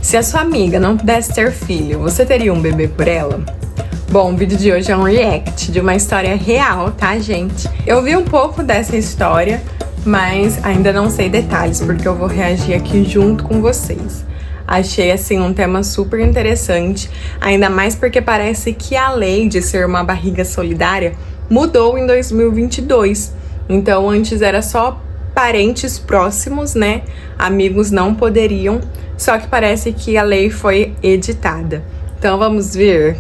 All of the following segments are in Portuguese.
Se a sua amiga não pudesse ter filho, você teria um bebê por ela? Bom, o vídeo de hoje é um react de uma história real, tá, gente? Eu vi um pouco dessa história, mas ainda não sei detalhes, porque eu vou reagir aqui junto com vocês. Achei, assim, um tema super interessante, ainda mais porque parece que a lei de ser uma barriga solidária mudou em 2022. Então, antes era só parentes próximos, né? Amigos não poderiam, só que parece que a lei foi editada. Então, vamos ver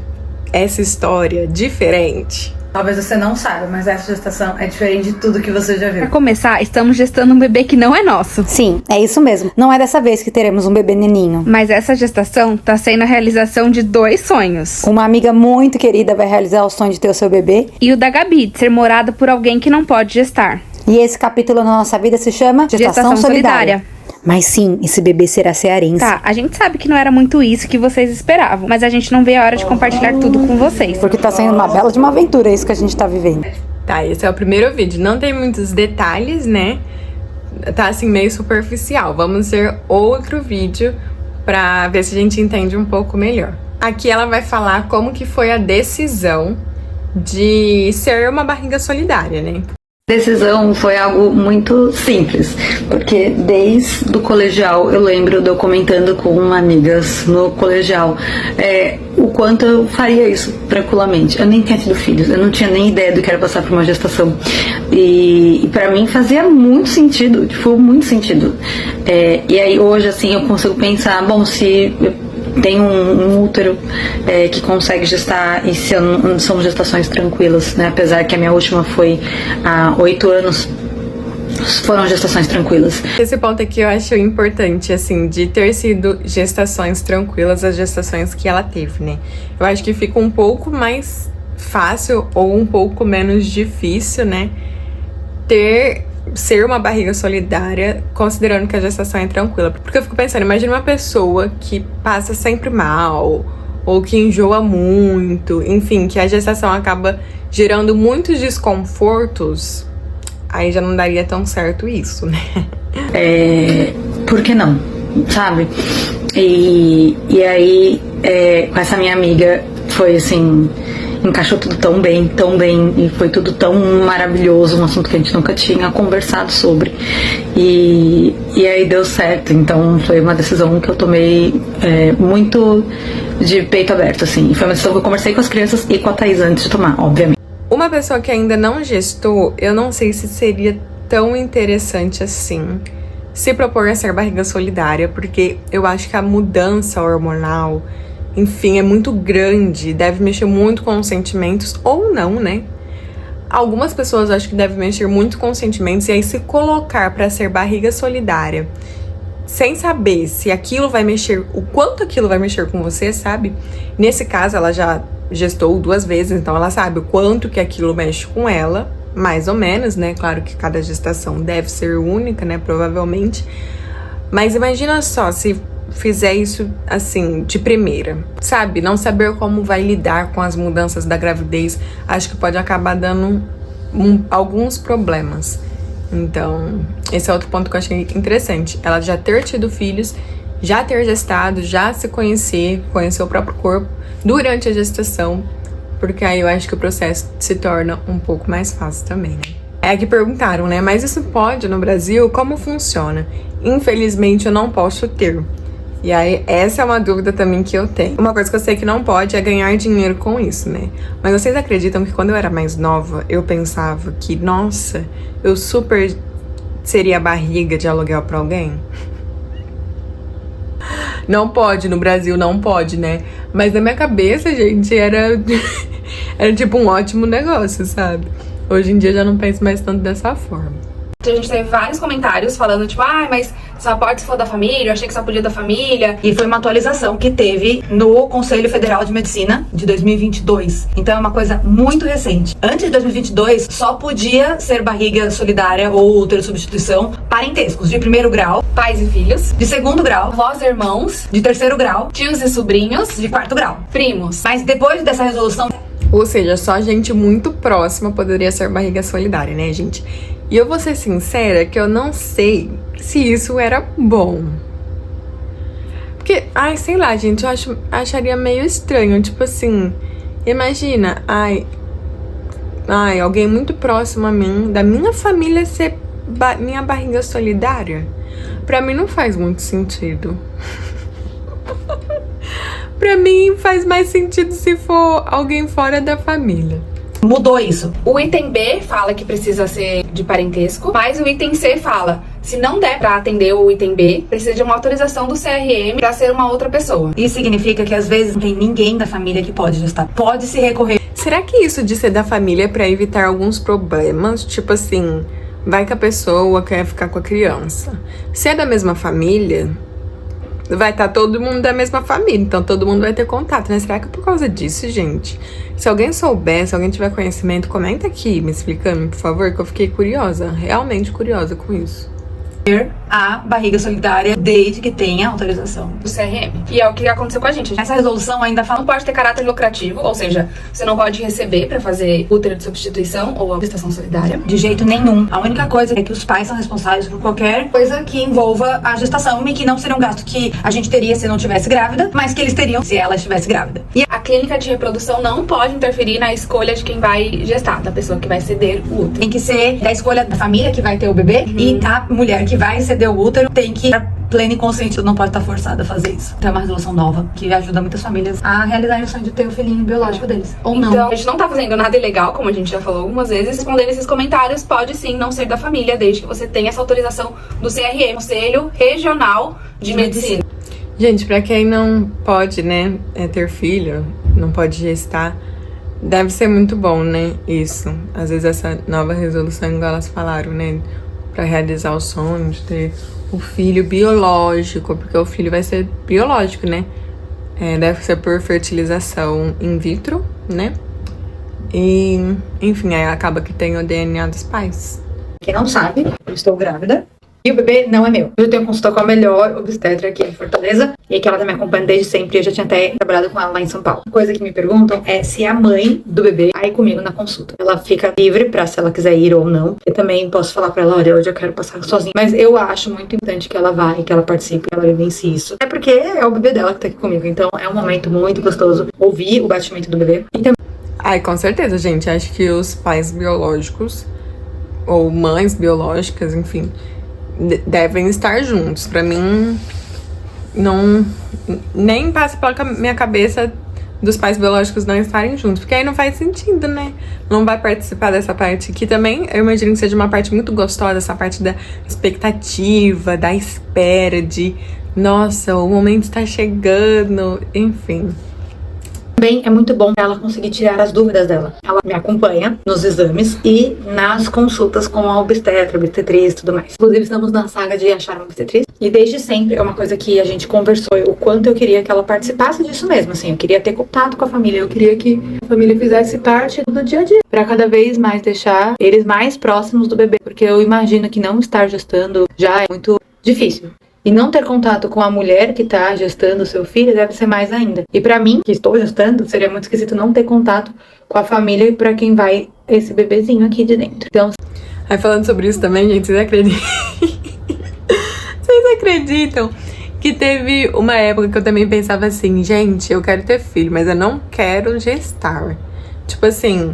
essa história diferente. Talvez você não saiba, mas essa gestação é diferente de tudo que você já viu. Pra começar, estamos gestando um bebê que não é nosso. Sim, é isso mesmo. Não é dessa vez que teremos um bebê neninho. Mas essa gestação tá sendo a realização de 2 sonhos. Uma amiga muito querida vai realizar o sonho de ter o seu bebê. E o da Gabi, de ser morada por alguém que não pode gestar. E esse capítulo na nossa vida se chama Gestação Solidária. Mas sim, esse bebê será cearense. Tá, a gente sabe que não era muito isso que vocês esperavam, mas a gente não vê a hora de compartilhar tudo com vocês. Porque tá sendo uma bela de uma aventura isso que a gente tá vivendo. Tá, esse é o primeiro vídeo. Não tem muitos detalhes, né? Tá assim, meio superficial. Vamos ver outro vídeo pra ver se a gente entende um pouco melhor. Aqui ela vai falar como que foi a decisão de ser uma barriga solidária, né? Decisão foi algo muito simples, porque desde o colegial eu lembro de eu comentando com amigas no colegial o quanto eu faria isso tranquilamente. Eu nem tinha tido filhos, eu não tinha nem ideia do que era passar por uma gestação. E para mim fazia muito sentido, tipo, muito sentido. E aí hoje assim eu consigo pensar, bom, se tem um útero que consegue gestar, e se são gestações tranquilas, né? Apesar que a minha última foi há 8 anos, foram gestações tranquilas. Esse ponto aqui eu acho importante, assim, de ter sido gestações tranquilas as gestações que ela teve, né? Eu acho que fica um pouco mais fácil ou um pouco menos difícil, né? Ser uma barriga solidária, considerando que a gestação é tranquila. Porque eu fico pensando, imagina uma pessoa que passa sempre mal, ou que enjoa muito, enfim, que a gestação acaba gerando muitos desconfortos, aí já não daria tão certo isso, né? Por que não? Sabe? E aí, com essa minha amiga, foi assim, encaixou tudo tão bem, e foi tudo tão maravilhoso, um assunto que a gente nunca tinha conversado sobre, e aí deu certo. Então foi uma decisão que eu tomei muito de peito aberto, assim, e foi uma decisão que eu conversei com as crianças e com a Thaís antes de tomar, obviamente. Uma pessoa que ainda não gestou, eu não sei se seria tão interessante assim se propor a ser barriga solidária, porque eu acho que a mudança hormonal, enfim, é muito grande, deve mexer muito com os sentimentos, ou não, né? Algumas pessoas acho que devem mexer muito com os sentimentos, e aí se colocar pra ser barriga solidária, sem saber se aquilo vai mexer, o quanto aquilo vai mexer com você, sabe? Nesse caso, ela já gestou 2 vezes, então ela sabe o quanto que aquilo mexe com ela, mais ou menos, né? Claro que cada gestação deve ser única, né? Provavelmente. Mas imagina só, se fizer isso assim, de primeira, sabe? Não saber como vai lidar com as mudanças da gravidez, acho que pode acabar dando alguns problemas. Então, esse é outro ponto que eu achei interessante. Ela já ter tido filhos, já ter gestado, já se conhecer o próprio corpo durante a gestação, porque aí eu acho que o processo se torna um pouco mais fácil também, né? Que perguntaram, né? Mas isso pode no Brasil? Como funciona? Infelizmente, eu não posso ter. E aí, essa é uma dúvida também que eu tenho. Uma coisa que eu sei que não pode é ganhar dinheiro com isso, né? Mas vocês acreditam que quando eu era mais nova, eu pensava que, nossa, eu super seria barriga de aluguel pra alguém? Não pode, no Brasil não pode, né? Mas na minha cabeça, gente, era tipo um ótimo negócio, sabe? Hoje em dia eu já não penso mais tanto dessa forma. A gente teve vários comentários falando, tipo, mas só pode se for da família, eu achei que só podia da família. E foi uma atualização que teve no Conselho Federal de Medicina de 2022. Então é uma coisa muito recente. Antes de 2022, só podia ser barriga solidária ou útero de substituição parentescos de 1º grau, Pais e filhos, de 2º grau, avós e irmãos, de 3º grau, tios e sobrinhos, de 4º grau. primos. Mas depois dessa resolução... Ou seja, só gente muito próxima poderia ser barriga solidária, né, gente? E eu vou ser sincera que eu não sei se isso era bom. Porque, ai, sei lá, gente, eu acharia meio estranho. Tipo assim, imagina, alguém muito próximo a mim, da minha família, ser minha barriga solidária. Pra mim não faz muito sentido. Pra mim faz mais sentido se for alguém fora da família. Mudou isso. O item B fala que precisa ser de parentesco, mas o item C fala, se não der pra atender o item B, precisa de uma autorização do CRM pra ser uma outra pessoa. Isso significa que às vezes não tem ninguém da família que pode gestar. Pode se recorrer. Será que isso de ser da família é pra evitar alguns problemas? Tipo assim, vai que a pessoa quer ficar com a criança. Se é da mesma família, vai estar todo mundo da mesma família, então todo mundo vai ter contato, né? Será que é por causa disso, gente? Se alguém souber, se alguém tiver conhecimento, comenta aqui me explicando, por favor, que eu fiquei curiosa, realmente curiosa com isso. A barriga solidária desde que tenha autorização Do CRM. E é o que aconteceu com a gente. Essa resolução ainda fala Não pode ter caráter lucrativo, ou seja, você não pode receber pra fazer útero de substituição ou a gestação solidária. de jeito nenhum. A única coisa é que os pais são responsáveis por qualquer coisa que envolva a gestação e que não seria um gasto que a gente teria se não estivesse grávida, mas que eles teriam se ela estivesse grávida. E A clínica de reprodução não pode interferir na escolha de quem vai gestar, da pessoa que vai ceder o útero. tem que ser da escolha da família que vai ter o bebê e a mulher que vai ceder o útero tem que estar plena e consciente, não pode estar forçada a fazer isso. Então é uma resolução nova que ajuda muitas famílias a realizar o sonho de ter o filhinho biológico deles. Ou não. Então, a gente não tá fazendo nada ilegal, como a gente já falou algumas vezes. Respondendo esses comentários, pode sim não ser da família, desde que você tenha essa autorização do CRM, Conselho Regional de Medicina. Gente, pra quem não pode, né, ter filho, não pode gestar, deve ser muito bom, né, isso. Às vezes essa nova resolução, igual elas falaram, né, pra realizar o sonho de ter o filho biológico, porque o filho vai ser biológico, né, deve ser por fertilização in vitro, né, e, enfim, aí acaba que tem o DNA dos pais. Quem não sabe, eu estou grávida. E o bebê não é meu. Eu tenho consulta com a melhor obstetra aqui em Fortaleza. E que ela tá me acompanhando desde sempre. Eu já tinha até trabalhado com ela lá em São Paulo. Coisa que me perguntam é se a mãe do bebê vai comigo na consulta. Ela fica livre pra se ela quiser ir ou não. Eu também posso falar pra ela, olha, hoje eu quero passar sozinha. Mas eu acho muito importante que ela vá, que ela participe, que ela vivencie isso. É porque é o bebê dela que tá aqui comigo. Então é um momento muito gostoso ouvir o batimento do bebê. E também... Ai, com certeza, gente. Acho que os pais biológicos, ou mães biológicas, enfim, devem estar juntos. Pra mim, não nem passa pela minha cabeça dos pais biológicos não estarem juntos, porque aí não faz sentido, né? Não vai participar dessa parte que também eu imagino que seja uma parte muito gostosa, essa parte da expectativa, da espera, de nossa, o momento está chegando, enfim. Também é muito bom ela conseguir tirar as dúvidas dela. Ela me acompanha nos exames e nas consultas com a obstetra, obstetriz e tudo mais. Inclusive, estamos na saga de achar uma obstetriz. E desde sempre é uma coisa que a gente conversou, o quanto eu queria que ela participasse disso mesmo, assim. Eu queria ter contato com a família, eu queria que a família fizesse parte do dia a dia. Pra cada vez mais deixar eles mais próximos do bebê. Porque eu imagino que não estar gestando já é muito difícil. E não ter contato com a mulher que tá gestando o seu filho deve ser mais ainda. E pra mim, que estou gestando, seria muito esquisito não ter contato com a família e pra quem vai esse bebezinho aqui de dentro. Então... Aí falando sobre isso também, gente, vocês acreditam? Vocês acreditam que teve uma época que eu também pensava assim, gente, eu quero ter filho, mas eu não quero gestar. Tipo assim,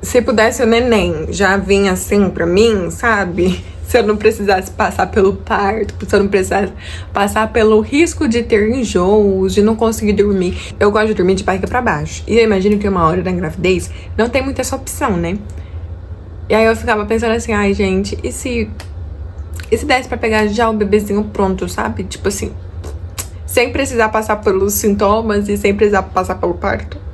se pudesse o neném já vinha assim pra mim, sabe? Se eu não precisasse passar pelo parto, se eu não precisasse passar pelo risco de ter enjoos, de não conseguir dormir. Eu gosto de dormir de barriga pra baixo. E eu imagino que uma hora da gravidez não tem muita essa opção, né? E aí eu ficava pensando assim, ai gente, e se desse pra pegar já o bebezinho pronto, sabe? Tipo assim, sem precisar passar pelos sintomas e sem precisar passar pelo parto.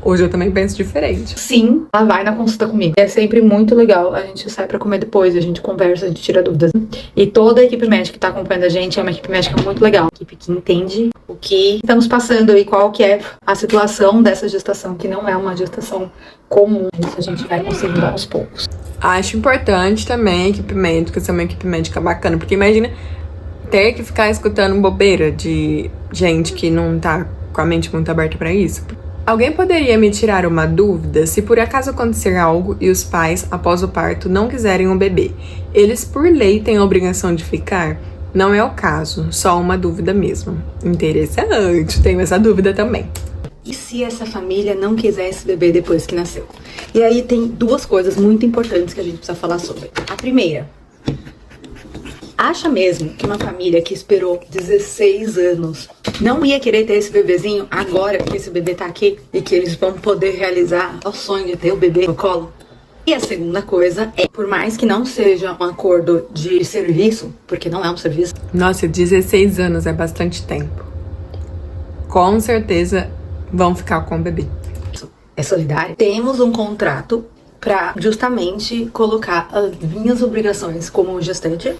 Hoje eu também penso diferente. Sim, ela vai na consulta comigo. É sempre muito legal. A gente sai pra comer depois, a gente conversa, a gente tira dúvidas. E toda a equipe médica que tá acompanhando a gente é uma equipe médica muito legal. Uma equipe que entende o que estamos passando e qual que é a situação dessa gestação, que não é uma gestação comum. Isso a gente vai conseguindo aos poucos. Acho importante também a equipe médica ser uma equipe médica bacana, porque imagina ter que ficar escutando bobeira de gente que não tá com a mente muito aberta pra isso. Alguém poderia me tirar uma dúvida? Se por acaso acontecer algo e os pais, após o parto, não quiserem um bebê, eles por lei têm a obrigação de ficar? Não é o caso, só uma dúvida mesmo. Interessante, tenho essa dúvida também. E se essa família não quiser esse bebê depois que nasceu? E aí tem duas coisas muito importantes que a gente precisa falar sobre. A primeira, acha mesmo que uma família que esperou 16 anos não ia querer ter esse bebezinho agora que esse bebê tá aqui e que eles vão poder realizar o sonho de ter o bebê no colo? E a segunda coisa é, por mais que não seja um acordo de serviço, porque não é um serviço. Nossa, 16 anos é bastante tempo. Com certeza vão ficar com o bebê. É solidário. Temos um contrato pra justamente colocar as minhas obrigações como gestante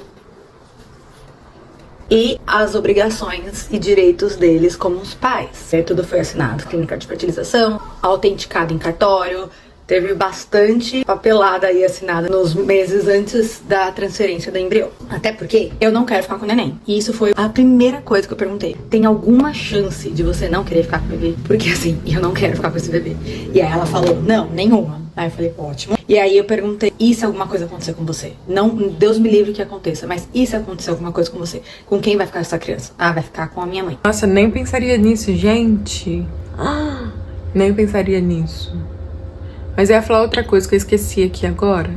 e as obrigações e direitos deles como os pais. Tudo foi assinado, clínica de fertilização, autenticado em cartório. Teve bastante papelada aí assinada nos meses antes da transferência do embrião. Até porque eu não quero ficar com o neném. E isso foi a primeira coisa que eu perguntei. Tem alguma chance de você não querer ficar com o bebê? Porque assim, eu não quero ficar com esse bebê. E aí ela falou, não, nenhuma. Aí eu falei, ótimo. E aí eu perguntei, e se alguma coisa acontecer com você? Não, Deus me livre que aconteça, mas e se acontecer alguma coisa com você? Com quem vai ficar essa criança? Ah, vai ficar com a minha mãe. Nossa, nem pensaria nisso, gente. Nem pensaria nisso. Mas eu ia falar outra coisa que eu esqueci aqui agora.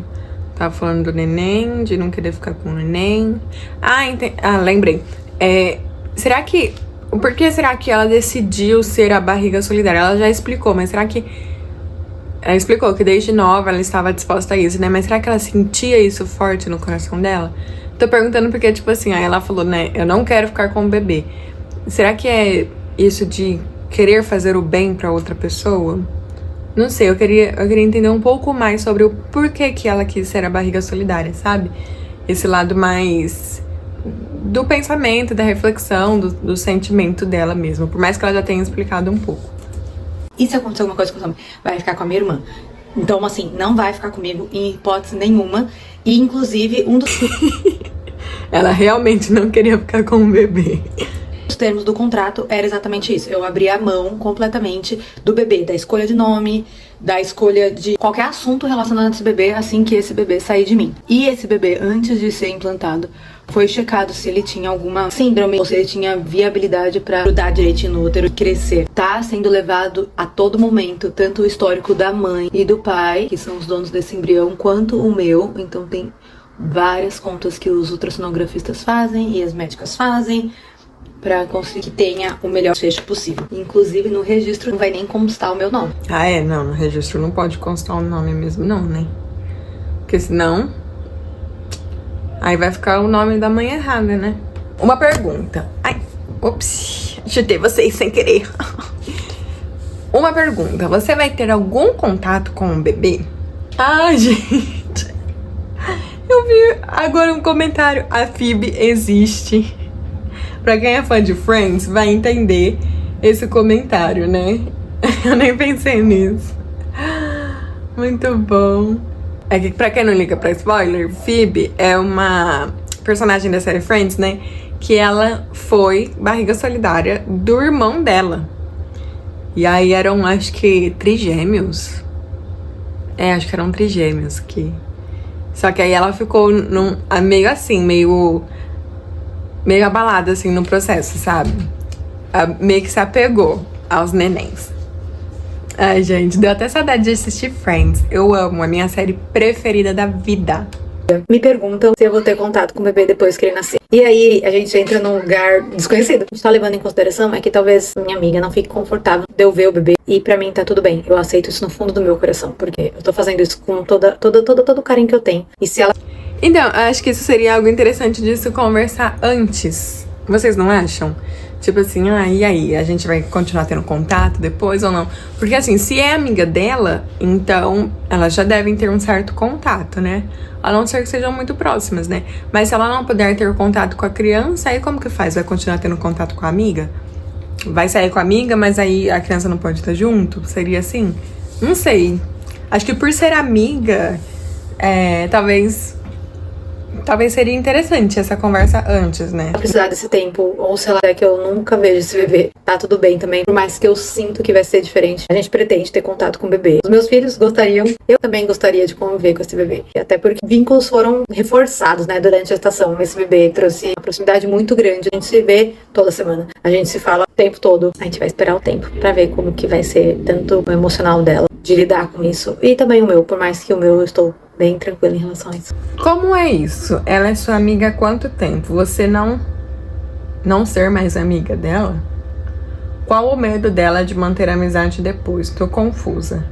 Tava falando do neném, de não querer ficar com o neném. Lembrei. Será que... Por que será que ela decidiu ser a barriga solidária? Ela já explicou, mas será que... Ela explicou que desde nova ela estava disposta a isso, né? Mas será que ela sentia isso forte no coração dela? Tô perguntando porque, tipo assim, aí ela falou, né? Eu não quero ficar com o bebê. Será que é isso de querer fazer o bem pra outra pessoa? Não sei, eu queria entender um pouco mais sobre o porquê que ela quis ser a barriga solidária, sabe? Esse lado mais do pensamento, da reflexão, do sentimento dela mesma. Por mais que ela já tenha explicado um pouco. E se acontecer alguma coisa com a sua mãe? Vai ficar com a minha irmã. Então, assim, não vai ficar comigo em hipótese nenhuma. E, inclusive, um dos... Ela realmente não queria ficar com o bebê. Os termos do contrato era exatamente isso. Eu abri a mão completamente do bebê, da escolha de nome, da escolha de qualquer assunto relacionado a esse bebê assim que esse bebê sair de mim. E esse bebê, antes de ser implantado, foi checado se ele tinha alguma síndrome ou se ele tinha viabilidade pra grudar direitinho no útero e crescer. Tá sendo levado a todo momento, tanto o histórico da mãe e do pai, que são os donos desse embrião, quanto o meu. Então tem várias contas que os ultrassonografistas fazem e as médicas fazem pra conseguir que tenha o melhor fecho possível. Inclusive, no registro não vai nem constar o meu nome. Não, no registro não pode constar o nome mesmo não, né? Porque senão... Aí vai ficar o nome da mãe errada, né? Uma pergunta. Chutei vocês sem querer. Uma pergunta. Você vai ter algum contato com o bebê? Gente. Eu vi agora um comentário. A Phoebe existe. Pra quem é fã de Friends, vai entender esse comentário, né? Eu nem pensei nisso. Muito bom. É que, pra quem não liga pra spoiler, Phoebe é uma personagem da série Friends, né? Que ela foi barriga solidária do irmão dela. E aí eram, acho que, trigêmeos. Acho que eram trigêmeos. Só que aí ela ficou meio assim, meio abalada, assim, no processo, sabe? Meio que se apegou aos nenéns. Ai, gente, deu até saudade de assistir Friends. Eu amo, a minha série preferida da vida. Me perguntam se eu vou ter contato com o bebê depois que ele nascer. E aí, a gente entra num lugar desconhecido. A gente tá levando em consideração é que talvez minha amiga não fique confortável de eu ver o bebê. E pra mim tá tudo bem. Eu aceito isso no fundo do meu coração. Porque eu tô fazendo isso com todo o carinho que eu tenho. E se ela... Então, acho que isso seria algo interessante de se conversar antes. Vocês não acham? Tipo assim, e aí? A gente vai continuar tendo contato depois ou não? Porque assim, se é amiga dela, então elas já devem ter um certo contato, né? A não ser que sejam muito próximas, né? Mas se ela não puder ter contato com a criança, aí como que faz? Vai continuar tendo contato com a amiga? Vai sair com a amiga, mas aí a criança não pode estar junto? Seria assim? Não sei. Acho que por ser amiga, talvez talvez seria interessante essa conversa antes, né? Precisar desse tempo, ou sei lá, é que eu nunca vejo esse bebê. Tá tudo bem também, por mais que eu sinto que vai ser diferente. A gente pretende ter contato com o bebê. Os meus filhos gostariam, eu também gostaria de conviver com esse bebê. E até porque vínculos foram reforçados, né, durante a gestação. Esse bebê trouxe uma proximidade muito grande. A gente se vê toda semana. A gente se fala o tempo todo. A gente vai esperar o tempo pra ver como que vai ser tanto o emocional dela, de lidar com isso. E também o meu, por mais que o meu eu estou bem tranquila em relação a isso. Como é isso? Ela é sua amiga há quanto tempo? Você não ser mais amiga dela? Qual o medo dela de manter a amizade depois? Tô confusa.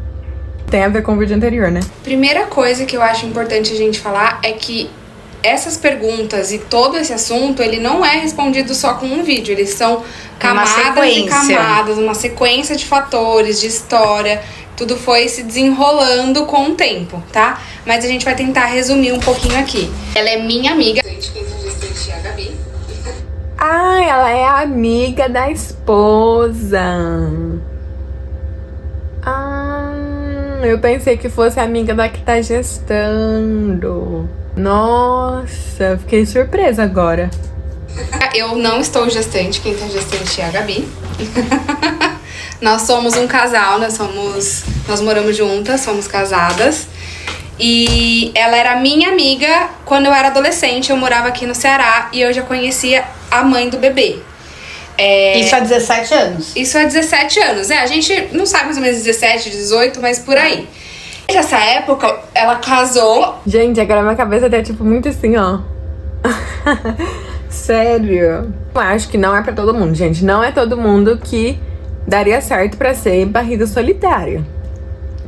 Tem a ver com o vídeo anterior, né? Primeira coisa que eu acho importante a gente falar é que essas perguntas e todo esse assunto, ele não é respondido só com um vídeo. Eles são camadas e camadas, uma sequência de fatores, de história. Tudo foi se desenrolando com o tempo, tá? Mas a gente vai tentar resumir um pouquinho aqui. Ela é minha amiga. A Gabi. Ah, ela é amiga da esposa. Ah, eu pensei que fosse amiga da que tá gestando. Nossa, fiquei surpresa agora. Eu não estou gestante, quem tá gestante é a Gabi. Nós somos um casal, nós moramos juntas, somos casadas. E ela era minha amiga quando eu era adolescente, eu morava aqui no Ceará e eu já conhecia a mãe do bebê. Isso há 17 anos. Isso há 17 anos. A gente não sabe mais ou menos 17, 18, mas por aí. Nessa época, ela casou. Gente, agora minha cabeça tá tipo muito assim, ó. Sério. Eu acho que não é pra todo mundo, gente. Não é todo mundo que daria certo pra ser barriga solitária.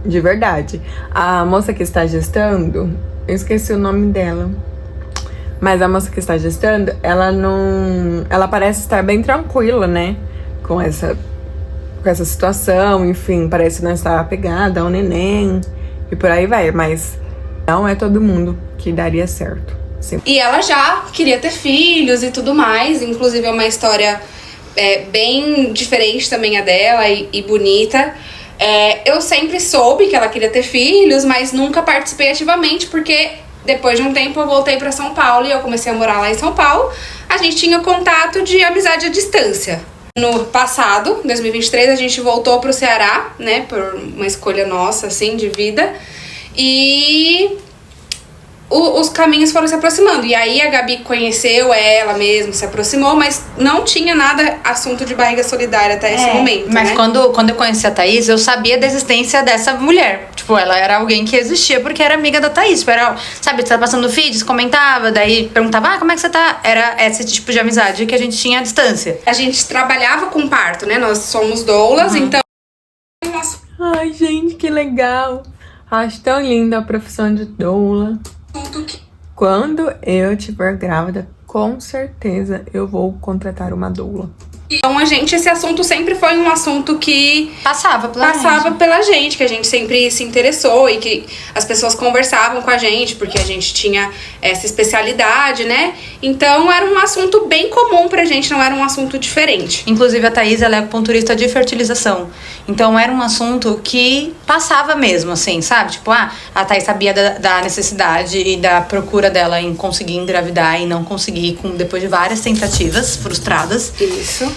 De verdade. A moça que está gestando, eu esqueci o nome dela. Mas a moça que está gestando, ela parece estar bem tranquila, né? Com essa situação, enfim, parece não estar apegada ao neném e por aí vai, mas não é todo mundo que daria certo. Sim. E ela já queria ter filhos e tudo mais, inclusive é uma história bem diferente também a dela e bonita. Eu sempre soube que ela queria ter filhos, mas nunca participei ativamente, porque depois de um tempo eu voltei pra São Paulo e eu comecei a morar lá em São Paulo. A gente tinha contato de amizade à distância. No passado, 2023, a gente voltou pro Ceará, né, por uma escolha nossa, assim, de vida. E os caminhos foram se aproximando. E aí a Gabi conheceu ela mesmo, se aproximou, mas não tinha nada assunto de barriga solidária até esse momento, mas né? quando eu conheci a Thaís, eu sabia da existência dessa mulher. Tipo, ela era alguém que existia porque era amiga da Thaís. Tipo, era, sabe, você tá passando feeds, comentava, daí perguntava, como é que você tá? Era esse tipo de amizade que a gente tinha à distância. A gente trabalhava com parto, né? Nós somos doulas, então... Ai, gente, que legal. Acho tão linda a profissão de doula. Quando eu estiver grávida, com certeza eu vou contratar uma doula. Então esse assunto sempre foi um assunto que Passava pela gente, que a gente sempre se interessou e que as pessoas conversavam com a gente, porque a gente tinha essa especialidade, né? Então era um assunto bem comum pra gente, não era um assunto diferente. Inclusive a Thaís, ela é acupunturista de fertilização. Então era um assunto que passava mesmo, assim, sabe? Tipo, a Thaís sabia da necessidade e da procura dela em conseguir engravidar e não conseguir depois de várias tentativas frustradas. Isso.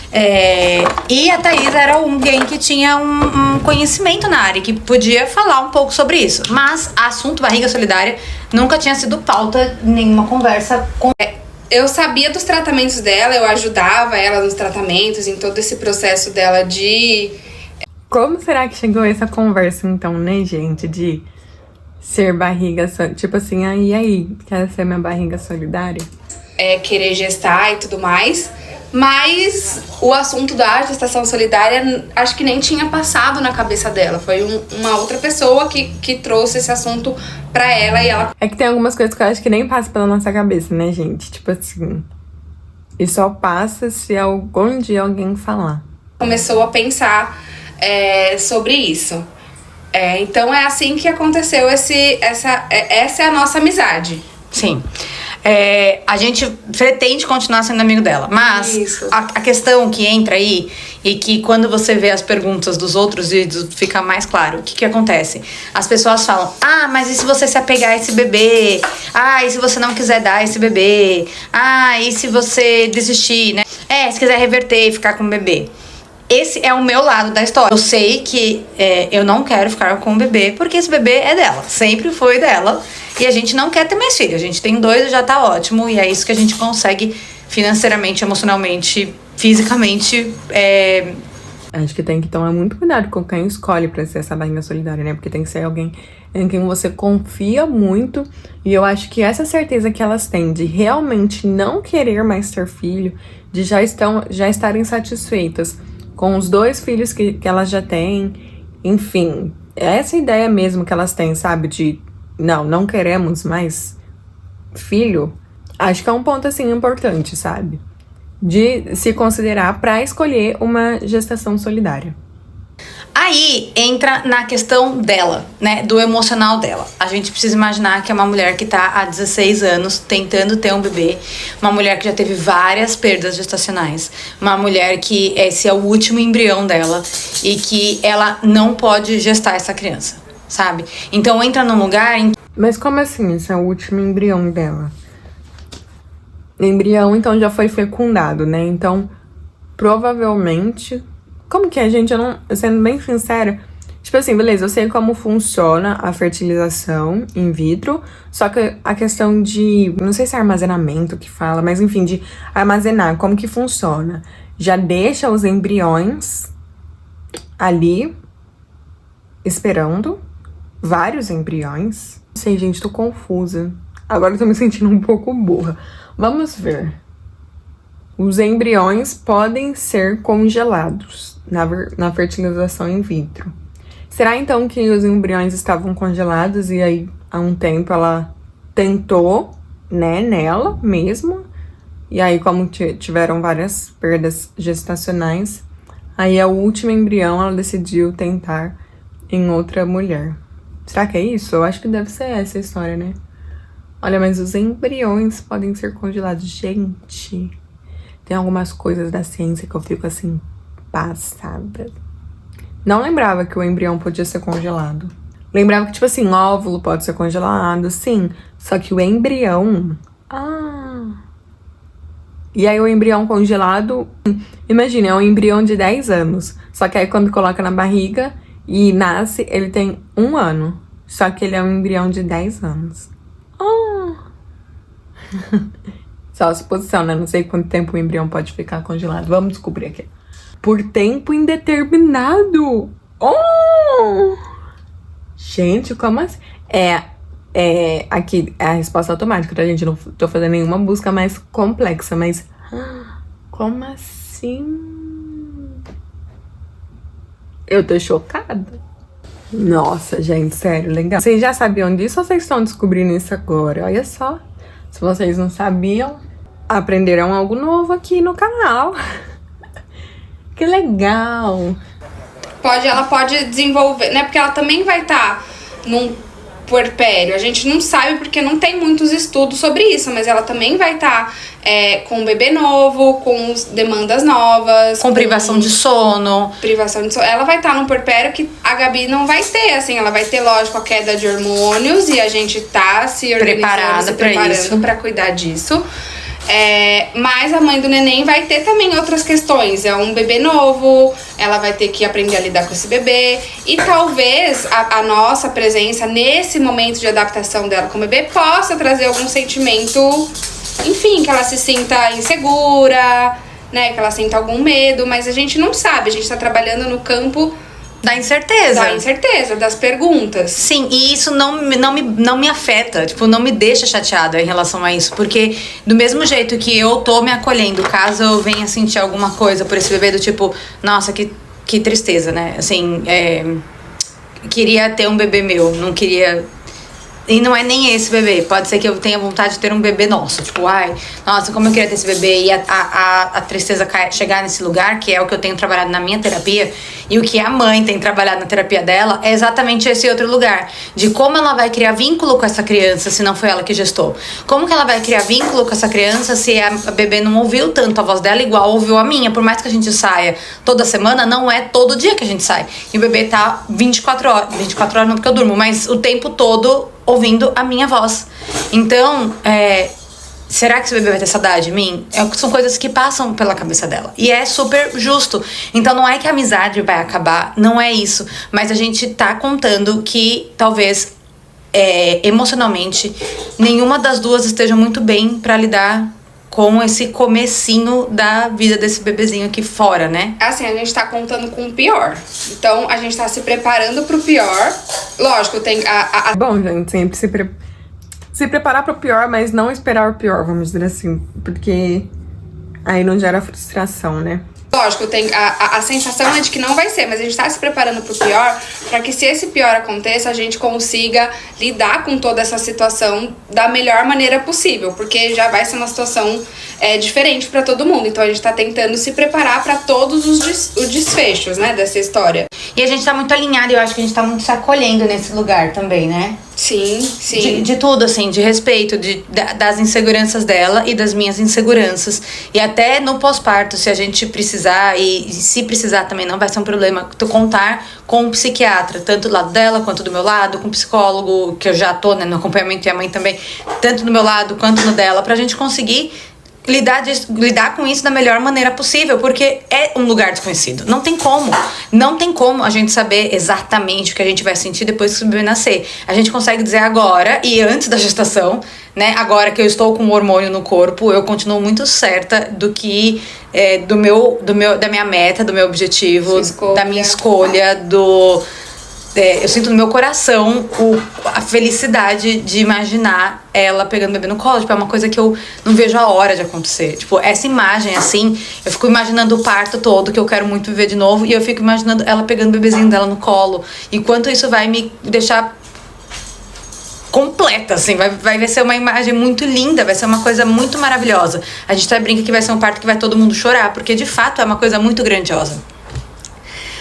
E a Thaís era alguém que tinha um conhecimento na área, que podia falar um pouco sobre isso. Mas assunto barriga solidária nunca tinha sido pauta em nenhuma conversa com... Eu sabia dos tratamentos dela, eu ajudava ela nos tratamentos, em todo esse processo dela de... Como será que chegou essa conversa, então, né, gente? De ser barriga... Tipo assim, e aí? Quer ser minha barriga solidária? Querer gestar e tudo mais. Mas o assunto da gestação solidária acho que nem tinha passado na cabeça dela. Foi uma outra pessoa que trouxe esse assunto pra ela e ela... É que tem algumas coisas que eu acho que nem passam pela nossa cabeça, né, gente? Tipo assim... E só passa se algum dia alguém falar. Começou a pensar sobre isso. Então é assim que aconteceu essa é a nossa amizade. Sim. a gente pretende continuar sendo amigo dela. Mas a questão que entra aí, e que quando você vê as perguntas dos outros vídeos, fica mais claro. O que acontece? As pessoas falam, mas e se você se apegar a esse bebê? E se você não quiser dar esse bebê? E se você desistir, né? Se quiser reverter e ficar com o bebê. Esse é o meu lado da história. Eu sei que eu não quero ficar com o bebê, porque esse bebê é dela. Sempre foi dela. E a gente não quer ter mais filho. A gente tem 2 e já tá ótimo. E é isso que a gente consegue financeiramente, emocionalmente, fisicamente. Acho que tem que tomar muito cuidado com quem escolhe pra ser essa barriga solidária, né? Porque tem que ser alguém em quem você confia muito. E eu acho que essa certeza que elas têm de realmente não querer mais ter filho, de já estarem satisfeitas com os 2 filhos que elas já têm. Enfim, essa ideia mesmo que elas têm, sabe? De não queremos mais filho. Acho que é um ponto, assim, importante, sabe? De se considerar para escolher uma gestação solidária. Aí entra na questão dela, né, do emocional dela. A gente precisa imaginar que é uma mulher que tá há 16 anos tentando ter um bebê, uma mulher que já teve várias perdas gestacionais, uma mulher que esse é o último embrião dela e que ela não pode gestar essa criança, sabe? Então entra num lugar em... Mas como assim esse é o último embrião dela? O embrião, então, já foi fecundado, né? Então, provavelmente... Como que é, gente? Sendo bem sincera, tipo assim, beleza, eu sei como funciona a fertilização in vitro, só que a questão de, não sei se é armazenamento que fala, mas enfim, de armazenar, como que funciona? Já deixa os embriões ali, esperando, vários embriões. Não sei, gente, tô confusa. Agora eu tô me sentindo um pouco burra. Vamos ver. Os embriões podem ser congelados na fertilização in vitro. Será então que os embriões estavam congelados e aí há um tempo ela tentou, né, nela mesmo? E aí, como tiveram várias perdas gestacionais, aí o último embrião ela decidiu tentar em outra mulher. Será que é isso? Eu acho que deve ser essa a história, né? Olha, mas os embriões podem ser congelados. Gente, tem algumas coisas da ciência que eu fico assim, passada. Não lembrava que o embrião podia ser congelado. Lembrava que, tipo assim, óvulo pode ser congelado, sim. Só que o embrião... E aí o embrião congelado... Imagina, é um embrião de 10 anos. Só que aí quando coloca na barriga e nasce, ele tem 1 ano. Só que ele é um embrião de 10 anos. Só suposição, né? Não sei quanto tempo o embrião pode ficar congelado. Vamos descobrir aqui. Por tempo indeterminado. Gente, como assim? Aqui é a resposta automática, tá, gente? Não tô fazendo nenhuma busca mais complexa, mas... Como assim? Eu tô chocada. Nossa, gente, sério, legal. Vocês já sabiam disso ou vocês estão descobrindo isso agora? Olha só. Se vocês não sabiam, aprenderão algo novo aqui no canal. Que legal. Ela pode desenvolver, né? Porque ela também vai estar num puerpério. A gente não sabe porque não tem muitos estudos sobre isso, mas ela também vai estar com um bebê novo, com demandas novas. Com privação de sono. Ela vai estar num puerpério que a Gabi não vai ter, assim. Ela vai ter, lógico, a queda de hormônios e a gente tá se organizando, preparando pra cuidar disso. Mas a mãe do neném vai ter também outras questões. É um bebê novo, ela vai ter que aprender a lidar com esse bebê. E talvez a nossa presença nesse momento de adaptação dela com o bebê possa trazer algum sentimento, enfim, que ela se sinta insegura, né? Que ela sinta algum medo, mas a gente não sabe. A gente tá trabalhando no campo da incerteza. Da incerteza, das perguntas. Sim, e isso não me afeta, tipo, não me deixa chateada em relação a isso, porque do mesmo jeito que eu tô me acolhendo, caso eu venha sentir alguma coisa por esse bebê, do tipo, nossa, que tristeza, né? Assim, queria ter um bebê meu, não queria E não é nem esse bebê. Pode ser que eu tenha vontade de ter um bebê nosso. Tipo, ai, nossa, como eu queria ter esse bebê. E a tristeza chegar nesse lugar, que é o que eu tenho trabalhado na minha terapia, e o que a mãe tem trabalhado na terapia dela, é exatamente esse outro lugar. De como ela vai criar vínculo com essa criança se não foi ela que gestou. Como que ela vai criar vínculo com essa criança se a bebê não ouviu tanto a voz dela igual ouviu a minha. Por mais que a gente saia toda semana, não é todo dia que a gente sai. E o bebê tá 24 horas. 24 horas não porque eu durmo, mas o tempo todo ouvindo a minha voz. Então, será que esse bebê vai ter saudade de mim? São coisas que passam pela cabeça dela. E é super justo. Então não é que a amizade vai acabar, não é isso. Mas a gente tá contando que talvez emocionalmente nenhuma das duas esteja muito bem pra lidar com esse comecinho da vida desse bebezinho aqui fora, né? Assim, a gente tá contando com o pior. Então, a gente tá se preparando pro pior. Lógico, tem Bom, gente, sempre se preparar pro pior, mas não esperar o pior, vamos dizer assim. Porque aí não gera frustração, né? Lógico, tem a sensação é de que não vai ser, mas a gente tá se preparando pro pior, pra que se esse pior aconteça, a gente consiga lidar com toda essa situação da melhor maneira possível, porque já vai ser uma situação diferente pra todo mundo. Então a gente tá tentando se preparar pra todos os desfechos, né, dessa história. E a gente tá muito alinhado, eu acho que a gente tá muito se acolhendo nesse lugar também, né? Sim, sim. De tudo, assim, de respeito das inseguranças dela e das minhas inseguranças. E até no pós-parto, se a gente precisar, e se precisar também não vai ser um problema, tu contar com um psiquiatra, tanto do lado dela quanto do meu lado, com um psicólogo, que eu já tô, né, no acompanhamento, e a mãe também, tanto do meu lado quanto no dela, pra gente conseguir lidar com isso da melhor maneira possível, porque é um lugar desconhecido. Não tem como a gente saber exatamente o que a gente vai sentir depois que o bebê nascer. A gente consegue dizer agora e antes da gestação, né? Agora que eu estou com o hormônio no corpo, eu continuo muito certa do que da minha meta, do meu objetivo, da minha escolha, eu sinto no meu coração a felicidade de imaginar ela pegando o bebê no colo. Tipo, é uma coisa que eu não vejo a hora de acontecer. Tipo, essa imagem, assim, eu fico imaginando o parto todo, que eu quero muito viver de novo, e eu fico imaginando ela pegando o bebezinho dela no colo. E quanto isso vai me deixar completa, assim, vai ser uma imagem muito linda, vai ser uma coisa muito maravilhosa. A gente até brinca que vai ser um parto que vai todo mundo chorar, porque de fato é uma coisa muito grandiosa.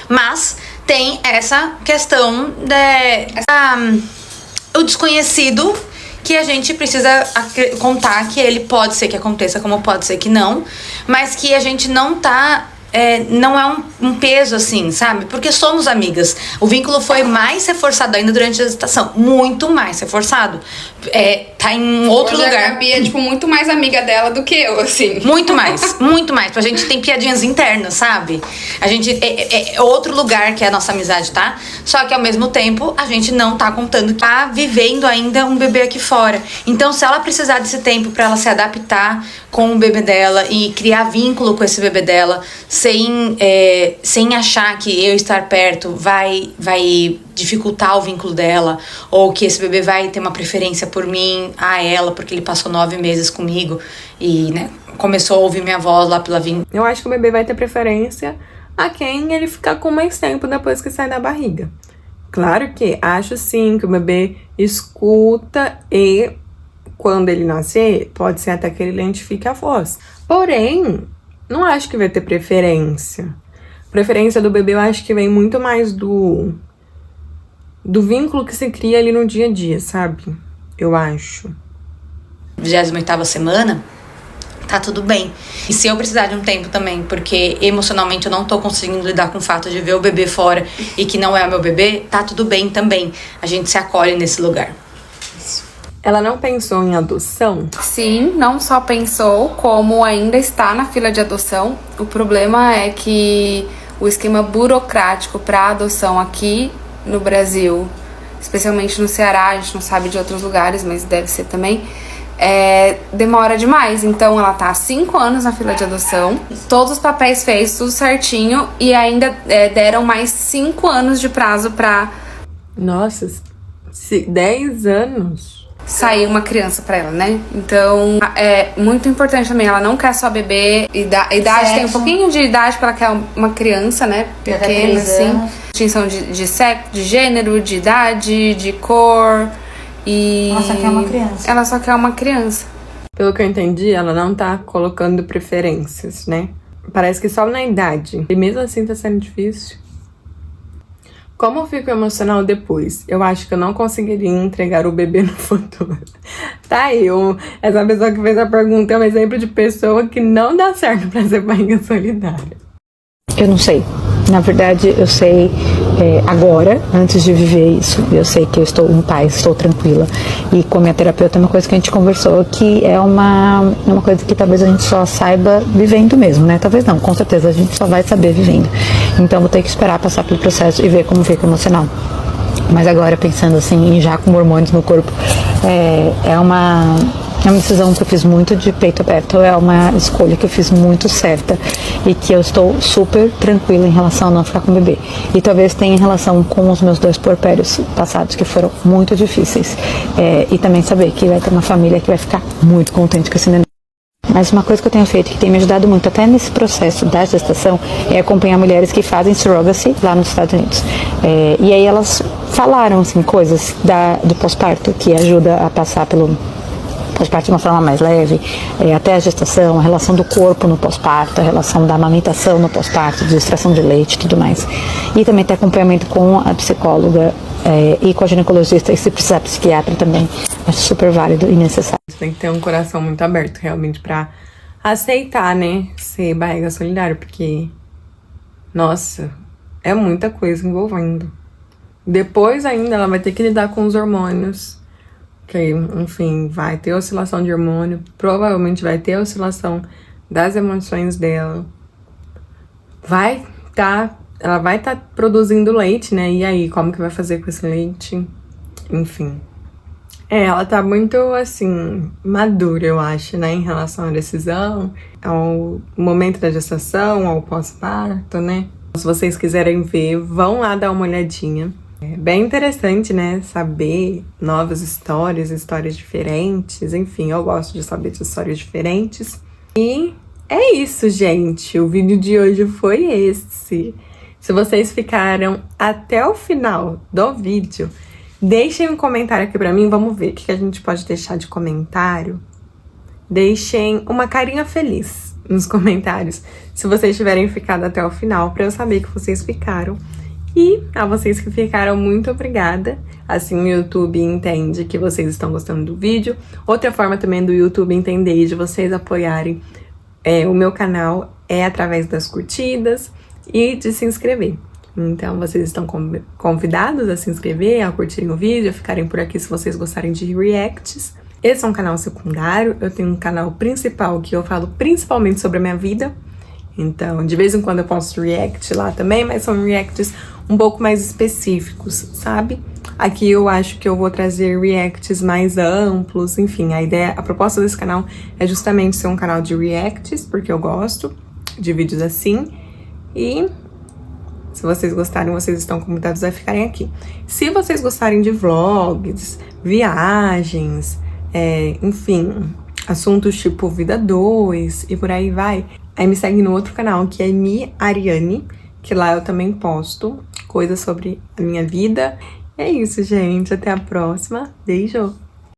Mas tem essa questão o desconhecido, que a gente precisa contar que ele pode ser que aconteça, como pode ser que não, mas que a gente não tá não é um peso, assim, sabe? Porque somos amigas. O vínculo foi mais reforçado ainda durante a gestação. Muito mais reforçado. Tá em um outro lugar. A Gabi é, tipo, muito mais amiga dela do que eu, assim. Muito mais, muito mais. A gente tem piadinhas internas, sabe? A gente... É outro lugar que a nossa amizade tá. Só que, ao mesmo tempo, a gente não tá contando que tá vivendo ainda um bebê aqui fora. Então, se ela precisar desse tempo pra ela se adaptar com o bebê dela e criar vínculo com esse bebê dela, sem achar que eu estar perto vai dificultar o vínculo dela, ou que esse bebê vai ter uma preferência por mim, a ela, porque ele passou 9 meses comigo e, né, começou a ouvir minha voz lá pela vinda. Eu acho que o bebê vai ter preferência a quem ele ficar com mais tempo depois que sai da barriga. Claro que acho sim que o bebê escuta e quando ele nascer, pode ser até que ele identifique a voz. Porém, não acho que vai ter preferência. Preferência do bebê eu acho que vem muito mais do vínculo que se cria ali no dia a dia, sabe? Eu acho. 28ª semana, tá tudo bem. E se eu precisar de um tempo também, porque emocionalmente eu não tô conseguindo lidar com o fato de ver o bebê fora e que não é o meu bebê, tá tudo bem também. A gente se acolhe nesse lugar. Ela não pensou em adoção? Sim, não só pensou, como ainda está na fila de adoção. O problema é que o esquema burocrático para adoção aqui no Brasil, especialmente no Ceará, a gente não sabe de outros lugares, mas deve ser também, demora demais. Então ela tá há 5 anos na fila de adoção, todos os papéis feitos, tudo certinho, e ainda deram mais 5 anos de prazo pra... Nossa, 10 anos? Sair uma criança pra ela, né? Então, é muito importante também. Ela não quer só bebê. Idade, tem um pouquinho de idade pra ela quer uma criança, né? Pequena, assim. Distinção de sexo, de gênero, de idade, de cor. E Ela só quer uma criança. Ela só quer uma criança. Pelo que eu entendi, ela não tá colocando preferências, né? Parece que só na idade. E mesmo assim tá sendo difícil. Como eu fico emocional depois? Eu acho que eu não conseguiria entregar o bebê no futuro. Tá aí, essa pessoa que fez a pergunta é um exemplo de pessoa que não dá certo pra ser barriga solidária. Eu não sei. Na verdade, eu sei agora, antes de viver isso, eu sei que eu estou em paz, estou tranquila. E com a minha terapeuta, é uma coisa que a gente conversou, que é uma coisa que talvez a gente só saiba vivendo mesmo, né? Talvez não, com certeza a gente só vai saber vivendo. Então, vou ter que esperar passar pelo processo e ver como fica emocional. Mas agora, pensando assim, já com hormônios no corpo, é uma decisão que eu fiz muito de peito aberto, é uma escolha que eu fiz muito certa e que eu estou super tranquila em relação a não ficar com o bebê. E talvez tenha relação com os meus 2 puerpérios passados, que foram muito difíceis. E também saber que vai ter uma família que vai ficar muito contente com esse neném. Mas uma coisa que eu tenho feito, que tem me ajudado muito até nesse processo da gestação, é acompanhar mulheres que fazem surrogacy lá nos Estados Unidos. E aí elas falaram assim, coisas do pós-parto que ajuda a passar pelo pós-parto de uma forma mais leve, até a gestação, a relação do corpo no pós-parto, a relação da amamentação no pós-parto, de extração de leite e tudo mais. E também ter acompanhamento com a psicóloga e com a ginecologista, e se precisar psiquiatra também. Acho super válido e necessário. Você tem que ter um coração muito aberto, realmente, pra aceitar, né, ser barriga solidária, porque, nossa, é muita coisa envolvendo. Depois ainda ela vai ter que lidar com os hormônios, que, enfim, vai ter oscilação de hormônio, provavelmente vai ter oscilação das emoções dela. Ela vai estar produzindo leite, né? E aí, como que vai fazer com esse leite? Enfim. Ela tá muito, assim, madura, eu acho, né? Em relação à decisão, ao momento da gestação, ao pós-parto, né? Se vocês quiserem ver, vão lá dar uma olhadinha. É bem interessante, né? Saber novas histórias diferentes. Enfim, eu gosto de saber de histórias diferentes. E é isso, gente. O vídeo de hoje foi esse. Se vocês ficaram até o final do vídeo, deixem um comentário aqui pra mim. Vamos ver o que a gente pode deixar de comentário. Deixem uma carinha feliz nos comentários, se vocês tiverem ficado até o final, pra eu saber que vocês ficaram. E a vocês que ficaram, muito obrigada. Assim o YouTube entende que vocês estão gostando do vídeo. Outra forma também do YouTube entender e de vocês apoiarem o meu canal é através das curtidas e de se inscrever. Então vocês estão convidados a se inscrever, a curtirem o vídeo, a ficarem por aqui se vocês gostarem de reacts. Esse é um canal secundário, eu tenho um canal principal que eu falo principalmente sobre a minha vida. Então, de vez em quando eu posto react lá também, mas são reacts um pouco mais específicos, sabe? Aqui eu acho que eu vou trazer reacts mais amplos, enfim, a proposta desse canal é justamente ser um canal de reacts, porque eu gosto de vídeos assim, e se vocês gostarem, vocês estão convidados a ficarem aqui. Se vocês gostarem de vlogs, viagens, enfim, assuntos tipo Vida 2 e por aí vai, aí me segue no outro canal, que é Mi Ariane, que lá eu também posto coisas sobre a minha vida. É isso, gente. Até a próxima. Beijo!